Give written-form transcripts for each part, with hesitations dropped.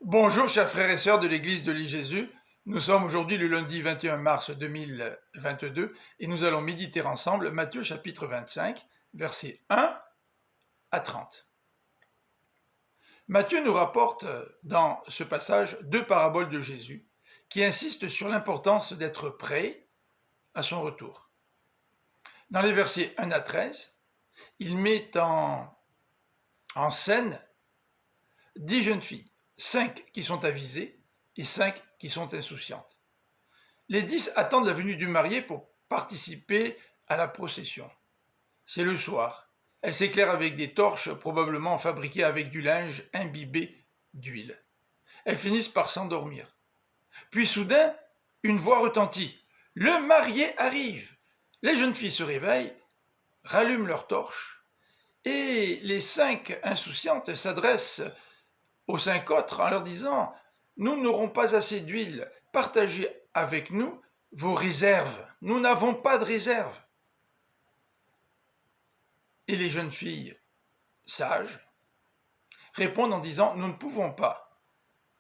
Bonjour chers frères et sœurs de l'église de l'île Jésus, nous sommes aujourd'hui le lundi 21 mars 2022 et nous allons méditer ensemble Matthieu chapitre 25, versets 1 à 30. Matthieu nous rapporte dans ce passage deux paraboles de Jésus qui insistent sur l'importance d'être prêt à son retour. Dans les versets 1 à 13, il met en scène 10 jeunes filles, 5 qui sont avisées et 5 qui sont insouciantes. Les 10 attendent la venue du marié pour participer à la procession. C'est le soir. Elles s'éclairent avec des torches probablement fabriquées avec du linge imbibé d'huile. Elles finissent par s'endormir. Puis soudain, une voix retentit. « Le marié arrive !» Les jeunes filles se réveillent, rallument leurs torches et les 5 insouciantes s'adressent aux 5 autres en leur disant « Nous n'aurons pas assez d'huile, partagez avec nous vos réserves, nous n'avons pas de réserve. » Et les jeunes filles sages répondent en disant « Nous ne pouvons pas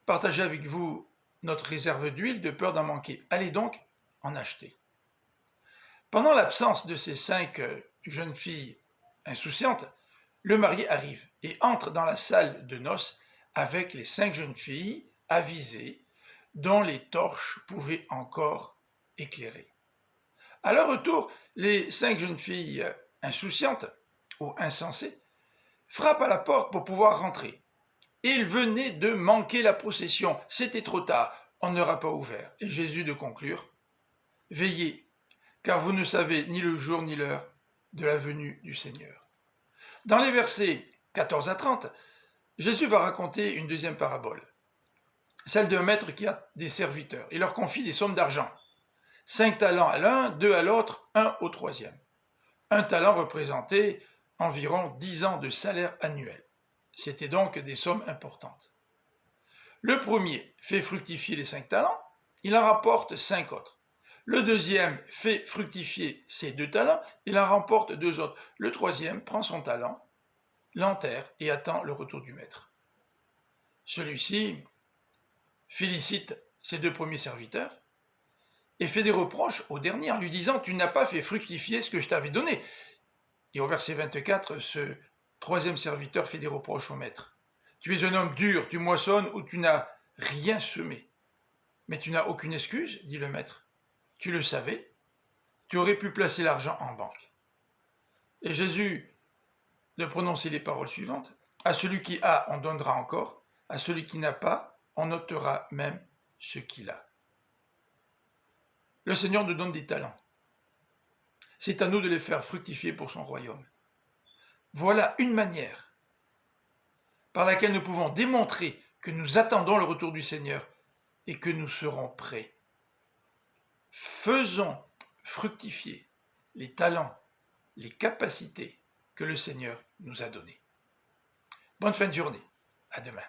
partager avec vous notre réserve d'huile de peur d'en manquer, allez donc en acheter. » Pendant l'absence de ces 5 jeunes filles insouciantes, le marié arrive et entre dans la salle de noces avec les 5 jeunes filles avisées dont les torches pouvaient encore éclairer. À leur retour, les 5 jeunes filles insouciantes ou insensées frappent à la porte pour pouvoir rentrer. Ils venaient de manquer la procession, c'était trop tard, on n'aura pas ouvert. Et Jésus de conclure, « Veillez, car vous ne savez ni le jour ni l'heure de la venue du Seigneur. » Dans les versets 14 à 30, Jésus va raconter une deuxième parabole, celle d'un maître qui a des serviteurs. Il leur confie des sommes d'argent. 5 talents à l'un, 2 à l'autre, 1 au troisième. Un talent représentait environ 10 ans de salaire annuel. C'était donc des sommes importantes. Le premier fait fructifier les 5 talents, il en rapporte 5 autres. Le deuxième fait fructifier ses 2 talents, il en remporte 2 autres. Le troisième prend son talent, l'enterre et attend le retour du maître. Celui-ci félicite ses 2 premiers serviteurs et fait des reproches au dernier en lui disant « Tu n'as pas fait fructifier ce que je t'avais donné ». Et au verset 24, ce troisième serviteur fait des reproches au maître. « Tu es un homme dur, tu moissonnes où tu n'as rien semé. » « Mais tu n'as aucune excuse, dit le maître. Tu le savais, tu aurais pu placer l'argent en banque. » Et Jésus de prononcer les paroles suivantes. « À celui qui a, on donnera encore. À celui qui n'a pas, on ôtera même ce qu'il a. » Le Seigneur nous donne des talents. C'est à nous de les faire fructifier pour son royaume. Voilà une manière par laquelle nous pouvons démontrer que nous attendons le retour du Seigneur et que nous serons prêts. Faisons fructifier les talents, les capacités que le Seigneur nous a données. Bonne fin de journée. À demain.